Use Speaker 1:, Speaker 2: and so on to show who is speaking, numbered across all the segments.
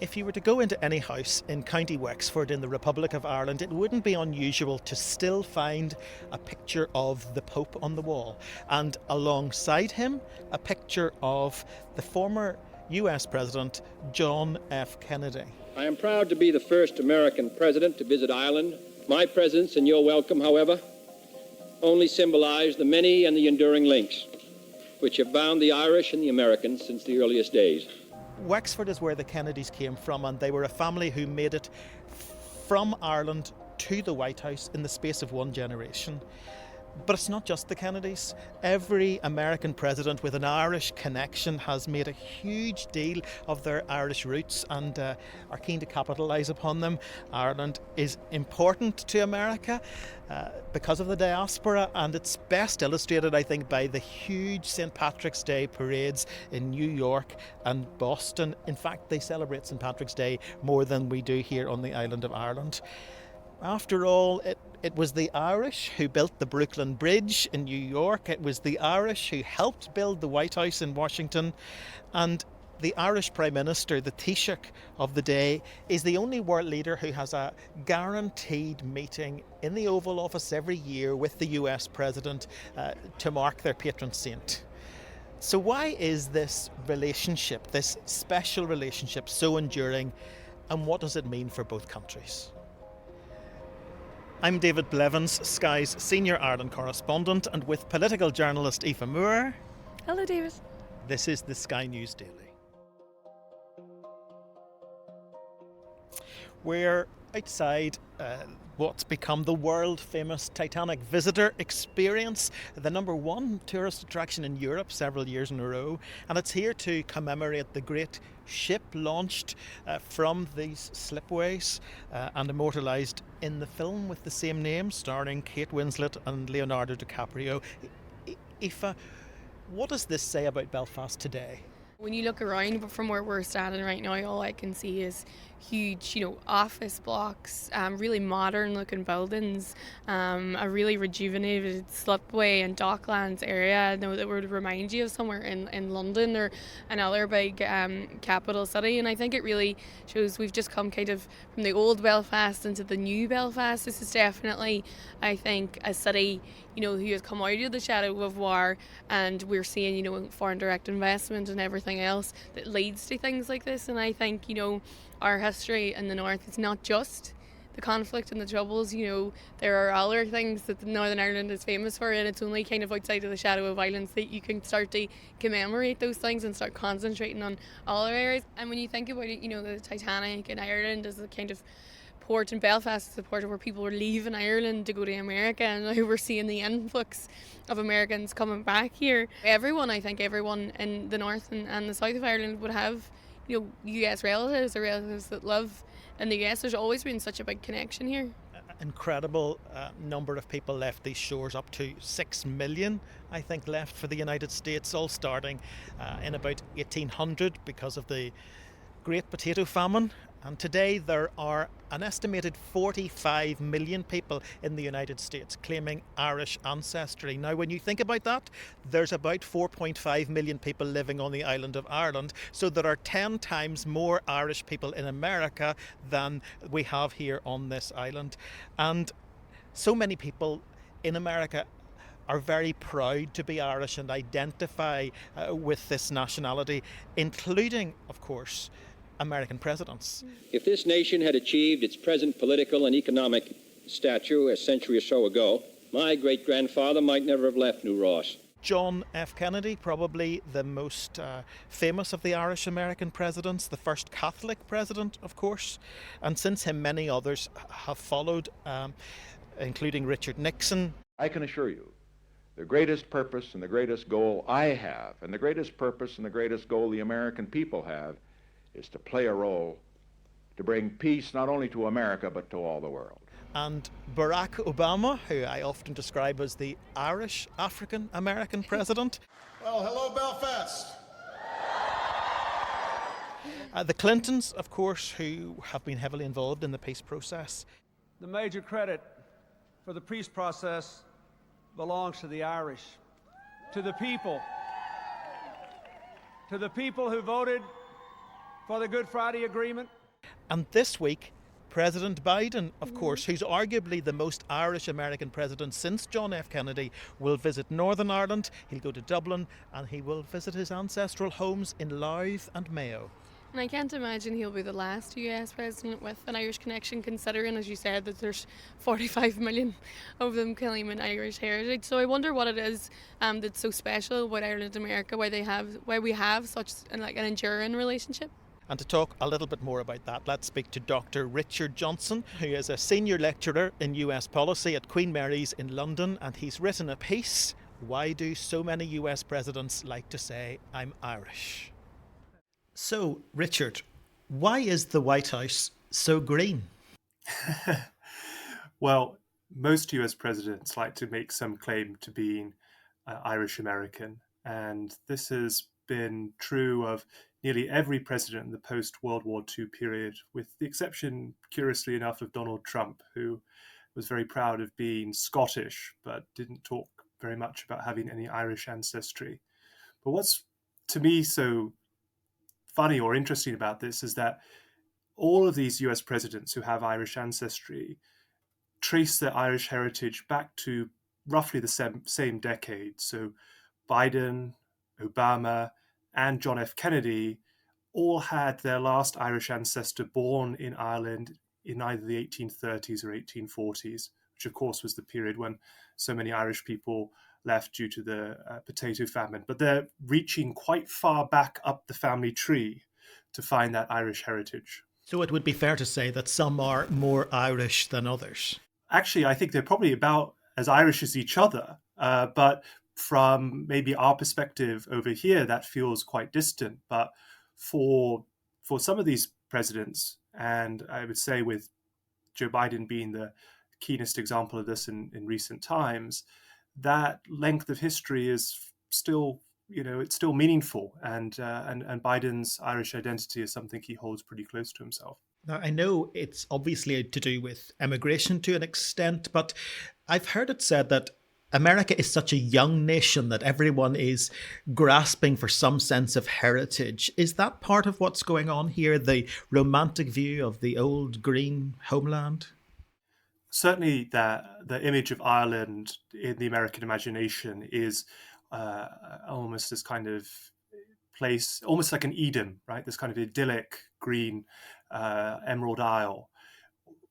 Speaker 1: If you were to go into any house in County Wexford in the Republic of Ireland, it wouldn't be unusual to still find a picture of the Pope on the wall, and alongside him, a picture of the former US President John F. Kennedy.
Speaker 2: I am proud to be the first American president to visit Ireland. My presence and your welcome, however, only symbolize the many and the enduring links which have bound the Irish and the Americans since the earliest days.
Speaker 1: Wexford is where the Kennedys came from, and they were a family who made it from Ireland to the White House in the space of one generation. But it's not just the Kennedys. Every American president with an Irish connection has made a huge deal of their Irish roots and are keen to capitalise upon them. Ireland is important to America because of the diaspora, and it's best illustrated, I think, by the huge St. Patrick's Day parades in New York and Boston. In fact, they celebrate St. Patrick's Day more than we do here on the island of Ireland. After all, it was the Irish who built the Brooklyn Bridge in New York. It was the Irish who helped build the White House in Washington. And the Irish Prime Minister, the Taoiseach of the day, is the only world leader who has a guaranteed meeting in the Oval Office every year with the US President to mark their patron saint. So why is this relationship, this special relationship, so enduring, and what does it mean for both countries? I'm David Blevins, Sky's senior Ireland correspondent, and with political journalist Aoife Moore.
Speaker 3: Hello, David.
Speaker 1: This is the Sky News Daily. We're outside what's become the world-famous Titanic visitor experience, the number one tourist attraction in Europe several years in a row, and it's here to commemorate the great ship launched from these slipways and immortalised in the film with the same name, starring Kate Winslet and Leonardo DiCaprio. Aoife, what does this say about Belfast today?
Speaker 3: When you look around from where we're standing right now, all I can see is huge, office blocks, really modern looking buildings, a really rejuvenated slipway and docklands area. I know that would remind you of somewhere in London or another big capital city. And I think it really shows we've just come kind of from the old Belfast into the new Belfast. This is definitely, I think, a city, who has come out of the shadow of war, and we're seeing, foreign direct investment and everything else that leads to things like this. And I think, our history in the north is not just the conflict and the troubles. There are other things that Northern Ireland is famous for, and it's only kind of outside of the shadow of violence that you can start to commemorate those things and start concentrating on other areas. And when you think about it, the Titanic in Ireland is a kind of port, in Belfast is the port where people were leaving Ireland to go to America, and now we're seeing the influx of Americans coming back here. Everyone in the north and the south of Ireland would have US relatives or relatives that live in the US. There's always been such a big connection here.
Speaker 1: Incredible number of people left these shores, up to 6 million, I think, left for the United States, all starting in about 1800 because of the Great Potato Famine. And today there are an estimated 45 million people in the United States claiming Irish ancestry. Now, when you think about that, there's about 4.5 million people living on the island of Ireland. So there are 10 times more Irish people in America than we have here on this island. And so many people in America are very proud to be Irish and identify with this nationality, including, of course, American presidents.
Speaker 2: If this nation had achieved its present political and economic stature a century or so ago, my great-grandfather might never have left New Ross.
Speaker 1: John F. Kennedy, probably the most famous of the Irish American presidents, the first Catholic president, of course, and since him many others have followed, including Richard Nixon.
Speaker 4: I can assure you, the greatest purpose and the greatest goal I have, and the greatest purpose and the greatest goal the American people have, is to play a role to bring peace not only to America but to all the world.
Speaker 1: And Barack Obama, who I often describe as the Irish African American president.
Speaker 5: Well, hello, Belfast.
Speaker 1: The Clintons, of course, who have been heavily involved in the peace process.
Speaker 6: The major credit for the peace process belongs to the Irish, to the people who voted for the Good Friday Agreement.
Speaker 1: And this week, President Biden, of course, who's arguably the most Irish American president since John F. Kennedy, will visit Northern Ireland, he'll go to Dublin, and he will visit his ancestral homes in Louth and Mayo.
Speaker 3: And I can't imagine he'll be the last US president with an Irish connection, considering, as you said, that there's 45 million of them claiming Irish heritage. So I wonder what it is that's so special about Ireland and America, why we have such an enduring relationship.
Speaker 1: And to talk a little bit more about that, let's speak to Dr. Richard Johnson, who is a senior lecturer in US policy at Queen Mary's in London, and he's written a piece, "Why Do So Many US Presidents Like to Say I'm Irish?" So, Richard, why is the White House so green?
Speaker 7: Well, most US presidents like to make some claim to being Irish American, and this has been true of nearly every president in the post-World War II period, with the exception, curiously enough, of Donald Trump, who was very proud of being Scottish, but didn't talk very much about having any Irish ancestry. But what's, to me, so funny or interesting about this is that all of these US presidents who have Irish ancestry trace their Irish heritage back to roughly the same decade. So Biden, Obama, and John F. Kennedy all had their last Irish ancestor born in Ireland in either the 1830s or 1840s, which of course was the period when so many Irish people left due to the potato famine. But they're reaching quite far back up the family tree to find that Irish heritage.
Speaker 1: So it would be fair to say that some are more Irish than others.
Speaker 7: Actually, I think they're probably about as Irish as each other, but from maybe our perspective over here, that feels quite distant. But for some of these presidents, and I would say with Joe Biden being the keenest example of this in recent times, that length of history is still, it's still meaningful, and Biden's Irish identity is something he holds pretty close to himself.
Speaker 1: Now, I know it's obviously to do with emigration to an extent, but I've heard it said that America is such a young nation that everyone is grasping for some sense of heritage. Is that part of what's going on here, the romantic view of the old green homeland?
Speaker 7: Certainly the image of Ireland in the American imagination is almost this kind of place, almost like an Eden, right? This kind of idyllic green Emerald Isle.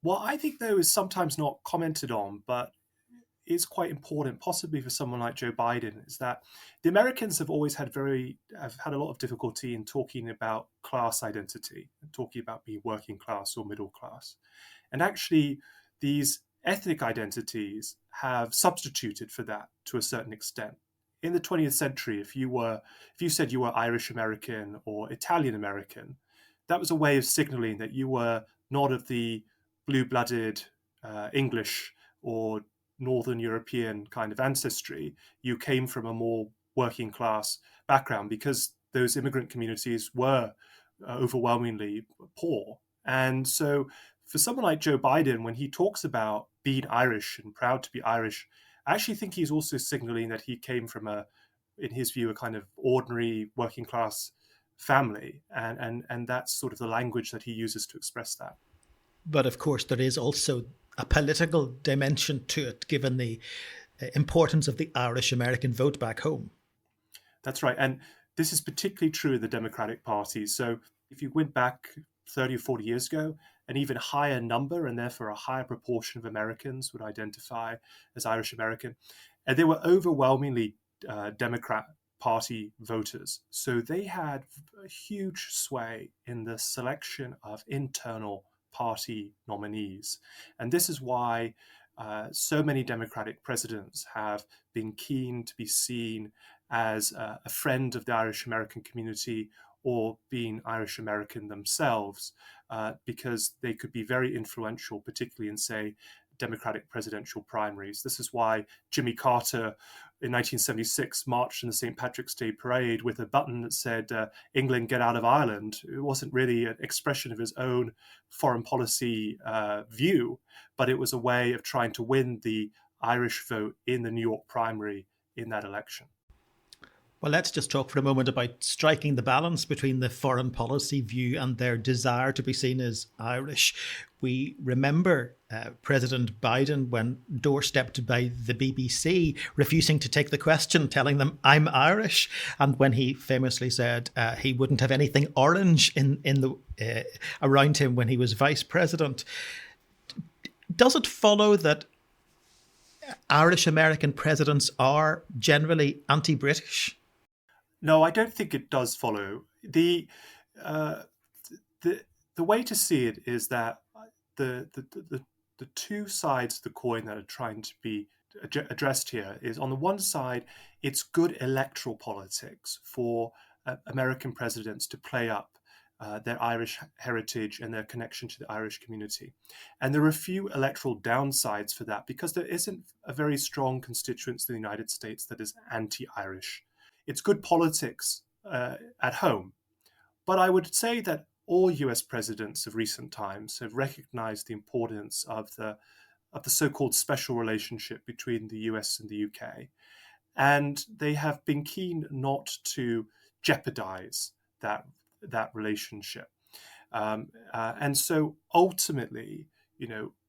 Speaker 7: What I think, though, is sometimes not commented on, but is quite important, possibly for someone like Joe Biden, is that the Americans have always had a lot of difficulty in talking about class identity, talking about being working class or middle class. And actually, these ethnic identities have substituted for that to a certain extent. In the 20th century, if you said you were Irish American or Italian American, that was a way of signaling that you were not of the blue-blooded English or Northern European kind of ancestry. You came from a more working class background because those immigrant communities were overwhelmingly poor. And so for someone like Joe Biden, when he talks about being Irish and proud to be Irish, I actually think he's also signaling that he came from in his view, a kind of ordinary working class family. And that's sort of the language that he uses to express that.
Speaker 1: But of course, there is also a political dimension to it, given the importance of the Irish American vote back home.
Speaker 7: That's right. And this is particularly true in the Democratic Party. So if you went back 30 or 40 years ago, an even higher number, and therefore a higher proportion of Americans would identify as Irish American. And they were overwhelmingly Democrat Party voters. So they had a huge sway in the selection of internal party nominees. And this is why so many Democratic presidents have been keen to be seen as a friend of the Irish American community or being Irish American themselves, because they could be very influential, particularly in, say, Democratic presidential primaries. This is why Jimmy Carter in 1976 marched in the St. Patrick's Day parade with a button that said, England, get out of Ireland. It wasn't really an expression of his own foreign policy view, but it was a way of trying to win the Irish vote in the New York primary in that election.
Speaker 1: Well, let's just talk for a moment about striking the balance between the foreign policy view and their desire to be seen as Irish. We remember President Biden, when doorstepped by the BBC, refusing to take the question, telling them, "I'm Irish," and when he famously said he wouldn't have anything orange around him when he was vice president. Does it follow that Irish American presidents are generally anti-British?
Speaker 7: No, I don't think it does follow. Uh, the way to see it is that the two sides of the coin that are trying to be addressed here is, on the one side, it's good electoral politics for American presidents to play up their Irish heritage and their connection to the Irish community. And there are a few electoral downsides for that, because there isn't a very strong constituency in the United States that is anti-Irish. It's good politics at home. But I would say that all US presidents of recent times have recognized the importance of the so-called special relationship between the US and the UK. And they have been keen not to jeopardize that relationship. And so ultimately,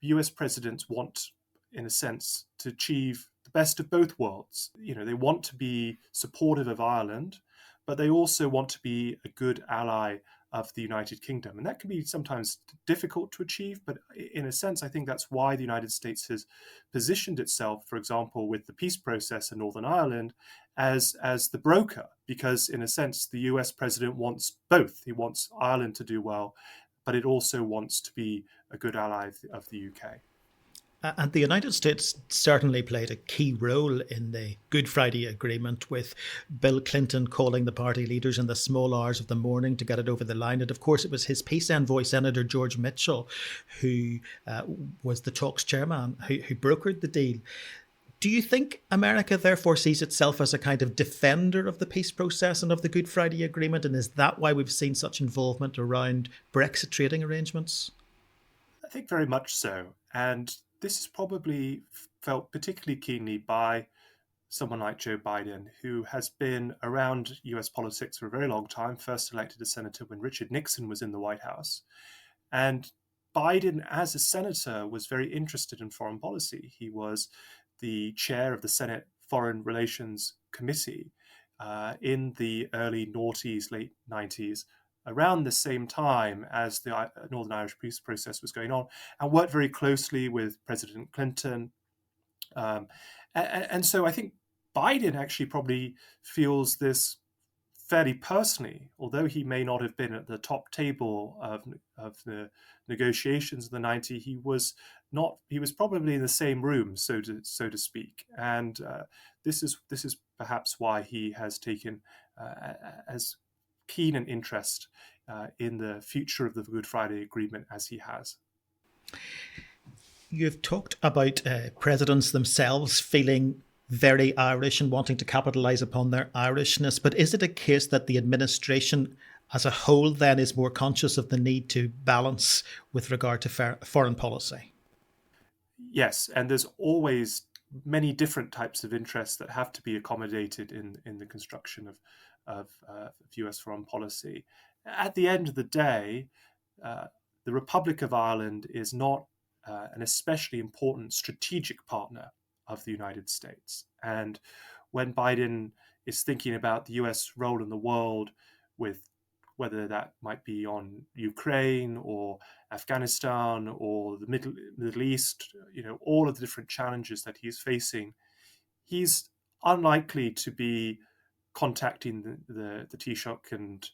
Speaker 7: US presidents want, in a sense, to achieve the best of both worlds. They want to be supportive of Ireland, but they also want to be a good ally of the United Kingdom. And that can be sometimes difficult to achieve, but in a sense, I think that's why the United States has positioned itself, for example, with the peace process in Northern Ireland, as the broker, because in a sense, the US president wants both. He wants Ireland to do well, but it also wants to be a good ally of the UK.
Speaker 1: And the United States certainly played a key role in the Good Friday Agreement, with Bill Clinton calling the party leaders in the small hours of the morning to get it over the line. And of course, it was his peace envoy, Senator George Mitchell, who was the talks chairman, who brokered the deal. Do you think America therefore sees itself as a kind of defender of the peace process and of the Good Friday Agreement? And is that why we've seen such involvement around Brexit trading arrangements?
Speaker 7: I think very much so. And this is probably felt particularly keenly by someone like Joe Biden, who has been around US politics for a very long time, first elected a senator when Richard Nixon was in the White House. And Biden, as a senator, was very interested in foreign policy. He was the chair of the Senate Foreign Relations Committee in the early noughties, late 90s, around the same time as the Northern Irish peace process was going on, and worked very closely with President Clinton. And so I think Biden actually probably feels this fairly personally, although he may not have been at the top table of the negotiations in the 90s. He was probably in the same room, so to speak. And this is perhaps why he has taken as keen an interest in the future of the Good Friday Agreement as he has.
Speaker 1: You've talked about presidents themselves feeling very Irish and wanting to capitalise upon their Irishness, but is it a case that the administration as a whole then is more conscious of the need to balance with regard to foreign policy?
Speaker 7: Yes, and there's always many different types of interests that have to be accommodated in the construction of US foreign policy. At the end of the day, the Republic of Ireland is not an especially important strategic partner of the United States. And when Biden is thinking about the US role in the world, with whether that might be on Ukraine or Afghanistan or the Middle East, all of the different challenges that he's facing, he's unlikely to be contacting the Taoiseach and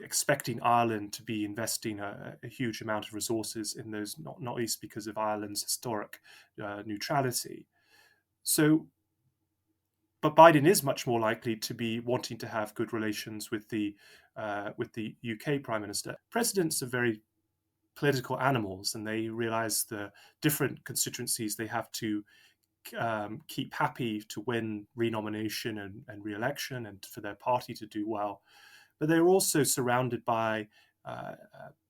Speaker 7: expecting Ireland to be investing a huge amount of resources in those, not least because of Ireland's historic neutrality. But Biden is much more likely to be wanting to have good relations with the UK Prime Minister. Presidents are very political animals, and they realize the different constituencies they have to keep happy to win renomination and re-election, and for their party to do well. But they're also surrounded by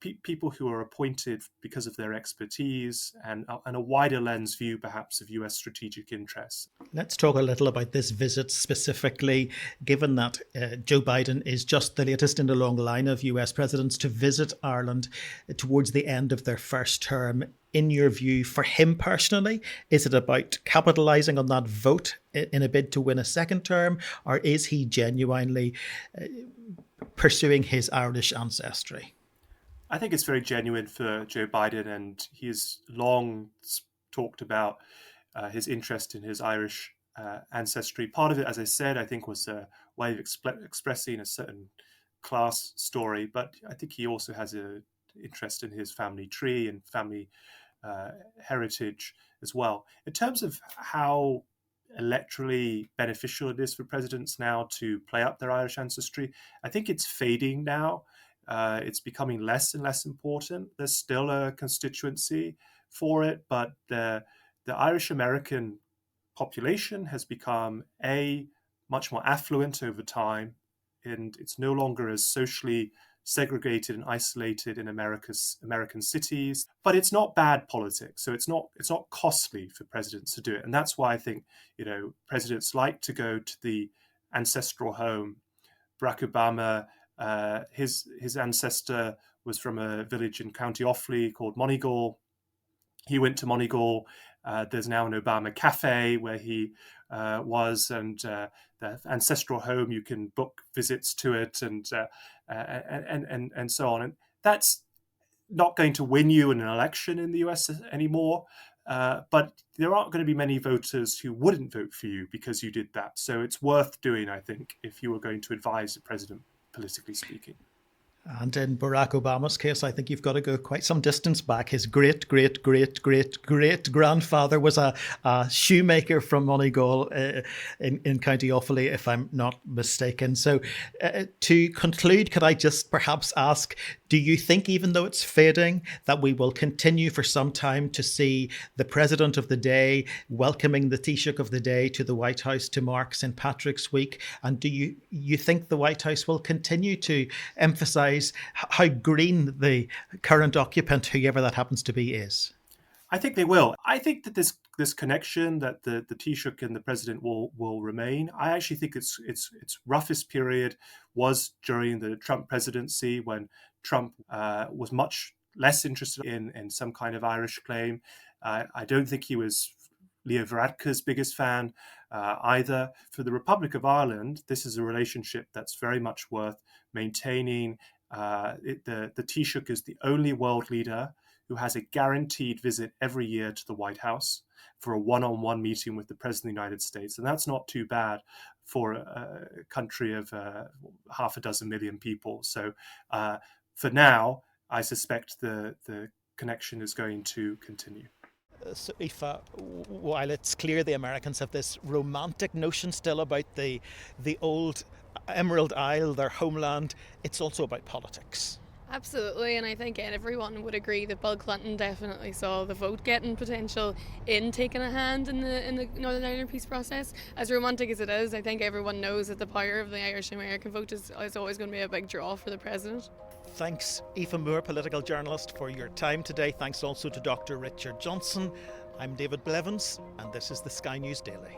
Speaker 7: people who are appointed because of their expertise and a wider lens view, perhaps, of US strategic interests.
Speaker 1: Let's talk a little about this visit specifically, given that Joe Biden is just the latest in a long line of US presidents to visit Ireland towards the end of their first term. In your view, for him personally, is it about capitalising on that vote in a bid to win a second term, or is he genuinely pursuing his Irish ancestry?
Speaker 7: I think it's very genuine for Joe Biden, and he's long talked about his interest in his Irish ancestry. Part of it, as I said, I think was a way of expressing a certain class story, but I think he also has an interest in his family tree and family heritage as well. In terms of how electorally beneficial it is for presidents now to play up their Irish ancestry, I think it's fading now. It's becoming less and less important. There's still a constituency for it, but the Irish American population has become much more affluent over time, and it's no longer as socially segregated and isolated in American cities. But it's not bad politics, so it's not costly for presidents to do it, and that's why I think presidents like to go to the ancestral home. Barack Obama, his ancestor was from a village in County Offaly called Moneygall. He went to Moneygall. There's now an Obama cafe where he was, and the ancestral home, you can book visits to it, and so on. And that's not going to win you in an election in the US anymore. But there aren't going to be many voters who wouldn't vote for you because you did that. So it's worth doing, I think, if you were going to advise the president, politically speaking.
Speaker 1: And in Barack Obama's case, I think you've got to go quite some distance back. His great-great-great-great-grandfather was a shoemaker from Moneygall in County Offaly, if I'm not mistaken. So to conclude, could I just perhaps ask, do you think, even though it's fading, that we will continue for some time to see the president of the day welcoming the Taoiseach of the day to the White House to mark St. Patrick's Week? And do you think the White House will continue to emphasise how green the current occupant, whoever that happens to be, is?
Speaker 7: I think they will. I think that this connection that the Taoiseach and the president will remain. I actually think its roughest period was during the Trump presidency, when Trump was much less interested in some kind of Irish claim. I don't think he was Leo Varadkar's biggest fan either. For the Republic of Ireland, this is a relationship that's very much worth maintaining. The Taoiseach is the only world leader who has a guaranteed visit every year to the White House for a one-on-one meeting with the President of the United States. And that's not too bad for a country of 6 million people. So for now, I suspect the connection is going to continue.
Speaker 1: So Aoife, while it's clear the Americans have this romantic notion still about the old Emerald Isle, their homeland, it's also about politics.
Speaker 3: Absolutely, and I think everyone would agree that Bill Clinton definitely saw the vote getting potential in taking a hand in the Northern Ireland peace process. As romantic as it is, I think everyone knows that the power of the Irish American vote is always going to be a big draw for the president.
Speaker 1: Thanks, Aoife Moore, political journalist, for your time today. Thanks also to Dr. Richard Johnson. I'm David Blevins, and this is the Sky News Daily.